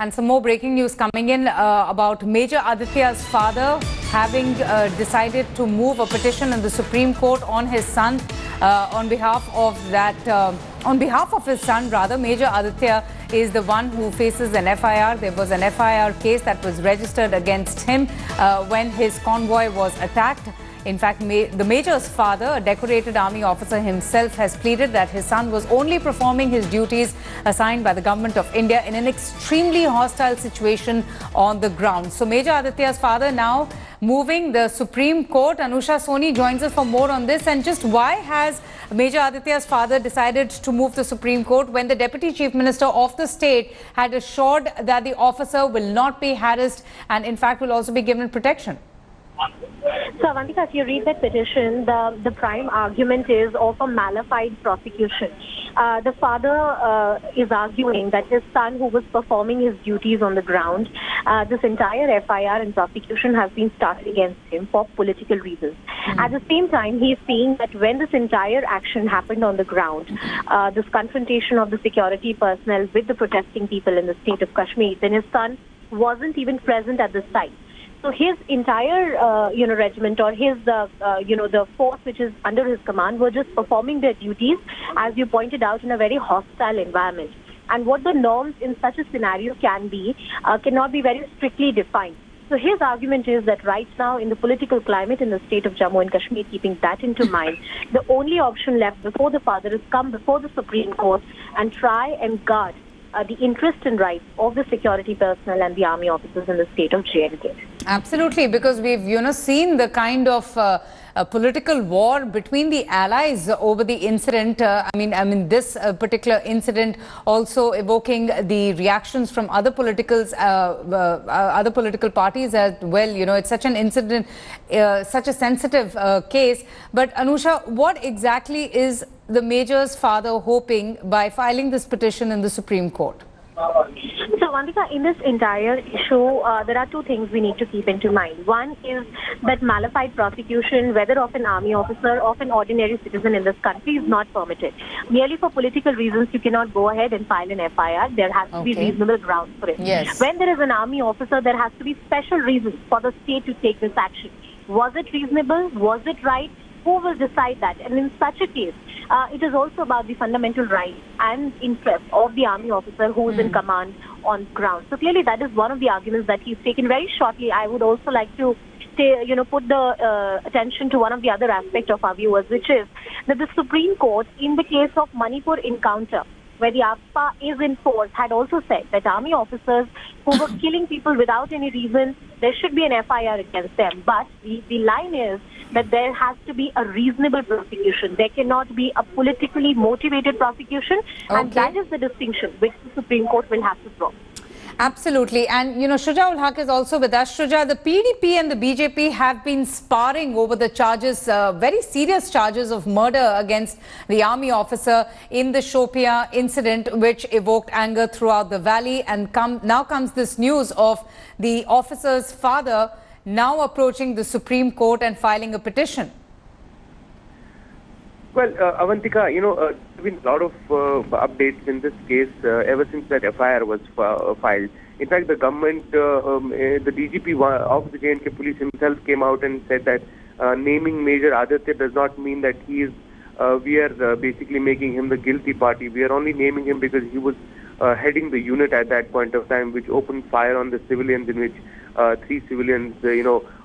And some more breaking news coming in about Major Aditya's father having decided to move a petition in the Supreme Court on his son on behalf of his son rather. Major Aditya is the one who faces an FIR. There was an FIR case that was registered against him when his convoy was attacked. In fact, the Major's father, a decorated army officer himself, has pleaded that his son was only performing his duties assigned by the government of India in an extremely hostile situation on the ground. So Major Aditya's father now moving the Supreme Court. Anusha Soni joins us for more on this. And just why has Major Aditya's father decided to move the Supreme Court when the Deputy Chief Minister of the state had assured that the officer will not be harassed and in fact will also be given protection? So, Avantika, if you read that petition, the prime argument is of a malified prosecution. The father is arguing that his son, who was performing his duties on the ground, this entire FIR and prosecution has been started against him for political reasons. At the same time, he is saying that when this entire action happened on the ground, this confrontation of the security personnel with the protesting people in the state of Kashmir, then his son wasn't even present at the site. So his entire, regiment or his, the force which is under his command were just performing their duties, as you pointed out, in a very hostile environment. And what the norms in such a scenario can be cannot be very strictly defined. So his argument is that right now in the political climate in the state of Jammu and Kashmir, keeping that into mind, the only option left before the father is come before the Supreme Court and try and guard the interest and rights of the security personnel and the army officers in the state of J&K. Absolutely, because we've seen the kind of political war between the allies over the incident. I mean, this particular incident also evoking the reactions from other political parties as well. You know, it's such an incident, such a sensitive case. But Anusha, what exactly is the Major's father hoping by filing this petition in the Supreme Court? So, Vandika, in this entire issue, there are two things we need to keep into mind. One is that malified prosecution, whether of an army officer or of an ordinary citizen in this country, is not permitted. Merely for political reasons, you cannot go ahead and file an FIR. There has to be reasonable grounds for it. Yes. When there is an army officer, there has to be special reasons for the state to take this action. Was it reasonable? Was it right? Who will decide that? And in such a case, it is also about the fundamental rights and interests of the army officer who is in command on ground. So clearly that is one of the arguments that he's taken. Very shortly, I would also like to put the attention to one of the other aspects of our viewers, which is that the Supreme Court, in the case of Manipur encounter, where the AFPA is in force, had also said that army officers who were killing people without any reason, there should be an FIR against them. But the line is that there has to be a reasonable prosecution. There cannot be a politically motivated prosecution. And that is the distinction which the Supreme Court will have to draw. Absolutely. And, Shuja ul Haq is also with us. Shuja, the PDP and the BJP have been sparring over the charges, very serious charges of murder against the army officer in the Shopian incident, which evoked anger throughout the valley. And now comes this news of the officer's father now approaching the Supreme Court and filing a petition. Well, Avantika, there have been a lot of updates in this case ever since that FIR was filed. In fact, the government, the DGP of the J&K police himself came out and said that naming Major Aditya does not mean that he is, we are basically making him the guilty party. We are only naming him because he was heading the unit at that point of time, which opened fire on the civilians, in which 3 civilians,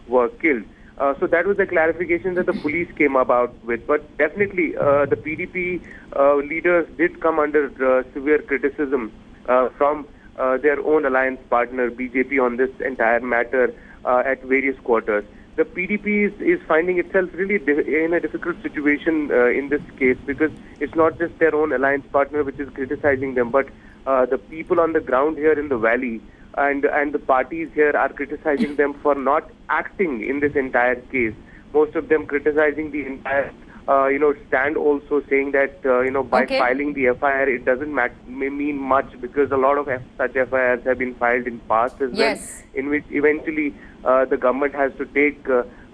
were killed. So that was the clarification that the police came about with. But definitely, the PDP leaders did come under severe criticism from their own alliance partner, BJP, on this entire matter at various quarters. The PDP is finding itself really in a difficult situation in this case, because it's not just their own alliance partner which is criticizing them, but the people on the ground here in the valley and the parties here are criticizing them for not acting in this entire case. Most of them criticizing the entire stand, also saying that by filing the FIR it doesn't mean much, because a lot of such FIRs have been filed in past as well, in which eventually the government has to take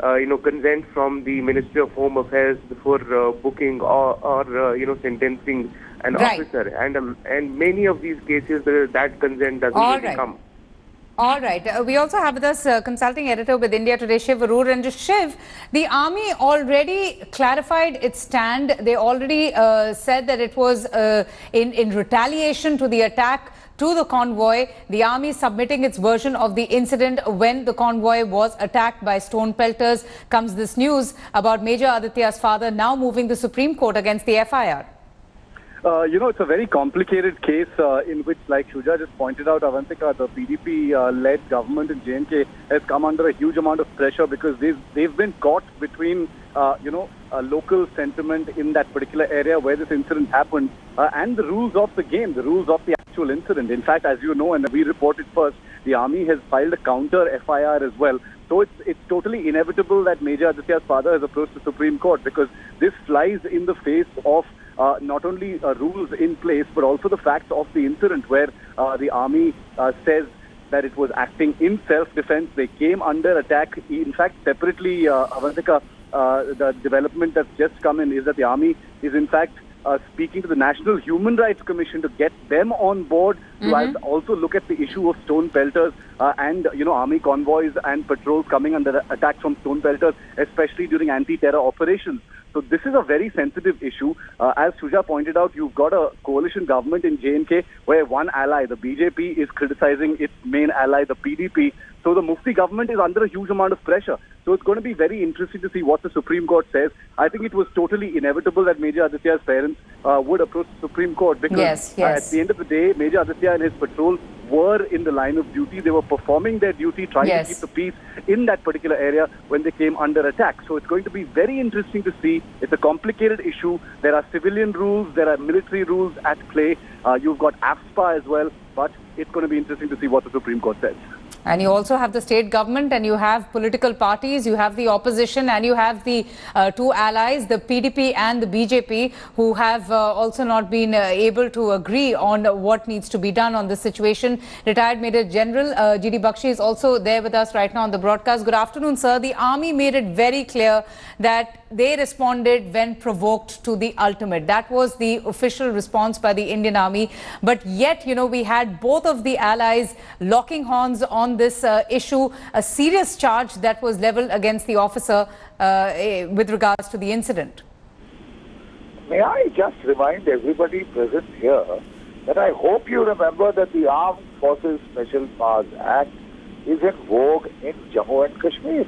consent from the Ministry of Home Affairs before booking or sentencing an officer. And many of these cases, that consent doesn't really come. All right. We also have with us consulting editor with India Today, Shiv Arur. And Shiv, the army already clarified its stand. They already said that it was in retaliation to the attack to the convoy. The army submitting its version of the incident when the convoy was attacked by stone-pelters. Comes this news about Major Aditya's father now moving the Supreme Court against the FIR. It's a very complicated case in which, like Shuja just pointed out, Avantika, the PDP-led government in J&K has come under a huge amount of pressure because they've been caught between, a local sentiment in that particular area where this incident happened and the rules of the game, the rules of the actual incident. In fact, as you know, and we reported first, the army has filed a counter FIR as well. So it's totally inevitable that Major Aditya's father has approached the Supreme Court because this flies in the face of not only rules in place, but also the facts of the incident where the army says that it was acting in self-defense. They came under attack. In fact, separately, Avantika, the development that's just come in is that the army is in fact speaking to the National Human Rights Commission to get them on board to also look at the issue of stone-pelters and, army convoys and patrols coming under attack from stone-pelters, especially during anti-terror operations. So this is a very sensitive issue. As Shuja pointed out, you've got a coalition government in J&K where one ally, the BJP, is criticizing its main ally, the PDP. So the Mufti government is under a huge amount of pressure. So it's going to be very interesting to see what the Supreme Court says. I think it was totally inevitable that Major Aditya's parents would approach the Supreme Court because at the end of the day, Major Aditya and his patrol were in the line of duty. They were performing their duty, trying to keep the peace in that particular area when they came under attack. So it's going to be very interesting to see. It's a complicated issue. There are civilian rules, there are military rules at play. You've got AFSPA as well, but it's going to be interesting to see what the Supreme Court says. And you also have the state government and you have political parties, you have the opposition and you have the two allies, the PDP and the BJP, who have also not been able to agree on what needs to be done on this situation. Retired Major General G.D. Bakshi is also there with us right now on the broadcast. Good afternoon, sir. The army made it very clear that they responded when provoked to the ultimate. That was the official response by the Indian Army. But yet, we had both of the allies locking horns on this issue, a serious charge that was leveled against the officer with regards to the incident. May I just remind everybody present here that I hope you remember that the Armed Forces Special Powers Act is in vogue in Jammu and Kashmir.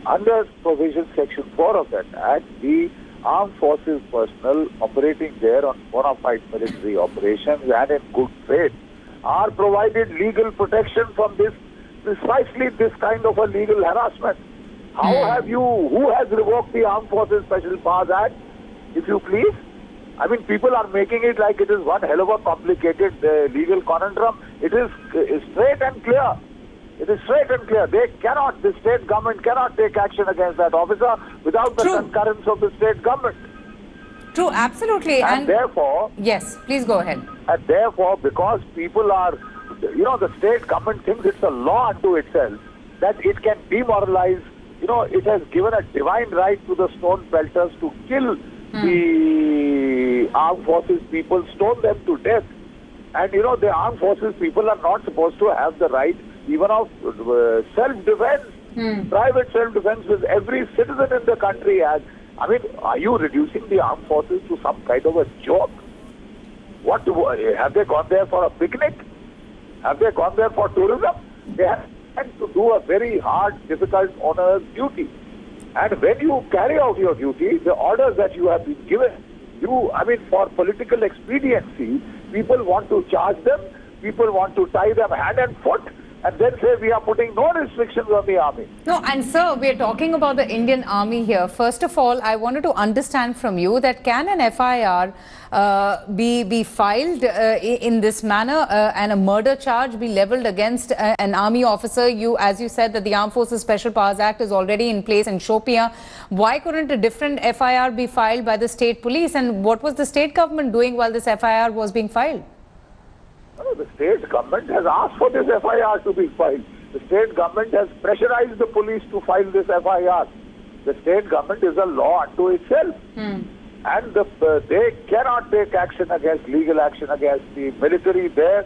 Under provision section 4 of that act, the armed forces personnel operating there on bona fide military operations and in good faith are provided legal protection from this, precisely this kind of a legal harassment. How have you, who has revoked the Armed Forces Special Powers Act, if you please? I mean, people are making it like it is one hell of a complicated legal conundrum. It is straight and clear. It is straight and clear. They cannot, the state government cannot take action against that officer without the concurrence of the state government. True, absolutely. And therefore... Yes, please go ahead. And therefore, because people are, the state government thinks it's a law unto itself, that it can demoralize, it has given a divine right to the stone-pelters to kill the armed forces people, stone them to death. And, the armed forces people are not supposed to have the right even of self-defense, private self-defense, which every citizen in the country has. I mean, are you reducing the armed forces to some kind of a joke? What have they gone there for a picnic? Have they gone there for tourism? They have to do a very hard, difficult, onerous duty. And when you carry out your duty, the orders that you have been given, for political expediency, people want to charge them, people want to tie them hand and foot, and then say we are putting no restrictions on the army. No, and sir, we are talking about the Indian Army here. First of all, I wanted to understand from you that can an FIR be filed in this manner and a murder charge be leveled against an army officer? As you said, that the Armed Forces Special Powers Act is already in place in Shopian. Why couldn't a different FIR be filed by the state police? And what was the state government doing while this FIR was being filed? The state government has asked for this FIR to be filed. The state government has pressurized the police to file this FIR. The state government is a law unto itself. And they cannot take action against, legal action against the military there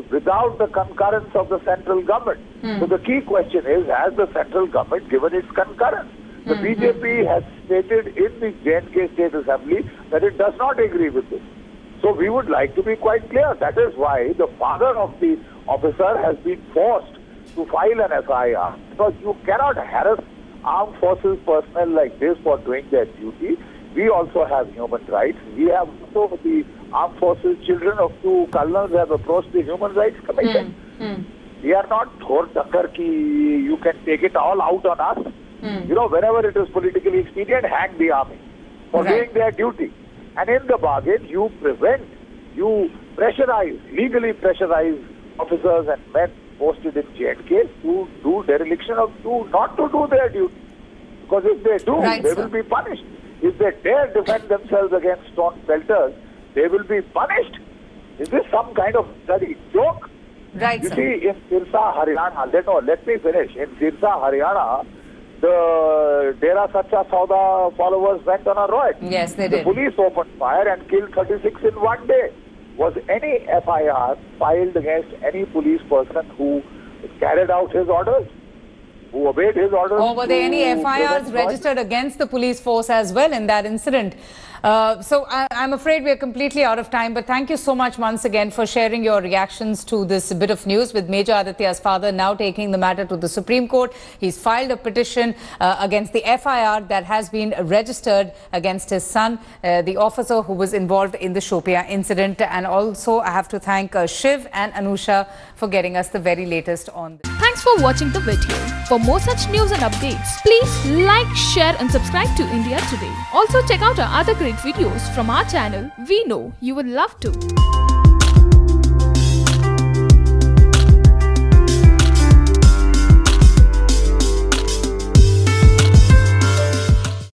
without the concurrence of the central government. So the key question is, has the central government given its concurrence? The BJP has stated in the J&K State Assembly that it does not agree with this. So we would like to be quite clear. That is why the father of the officer has been forced to file an FIR, because you cannot harass armed forces personnel like this for doing their duty. We also have human rights. We have also the armed forces, children of two colonels have approached the Human Rights Commission. We are not thor takkar ki you can take it all out on us. You know, whenever it is politically expedient, hang the army for doing their duty. And in the bargain, you pressurize, legally pressurize officers and men posted in J&K to do dereliction of, not to do their duty. Because if they do, they will be punished. If they dare defend themselves against stone-pelters, they will be punished. Is this some kind of bloody joke? You see, in Sirsa, Haryana, let me finish. In Sirsa, Haryana, the Dera Sacha Sauda followers went on a riot. Yes, they did. The police opened fire and killed 36 in one day. Was any FIR filed against any police person who carried out his orders? Who obeyed his orders? Or were there any FIRs registered against the police force as well in that incident? So I'm afraid we're completely out of time, but thank you so much once again for sharing your reactions to this bit of news, with Major Aditya's father now taking the matter to the Supreme Court. He's filed a petition against the FIR that has been registered against his son, the officer who was involved in the Shopian incident. And also I have to thank Shiv and Anusha for getting us the very latest on this. Thanks for watching the video. For more such news and updates, please like, share and subscribe to India Today. Also check out our other great videos from our channel. We know you would love to.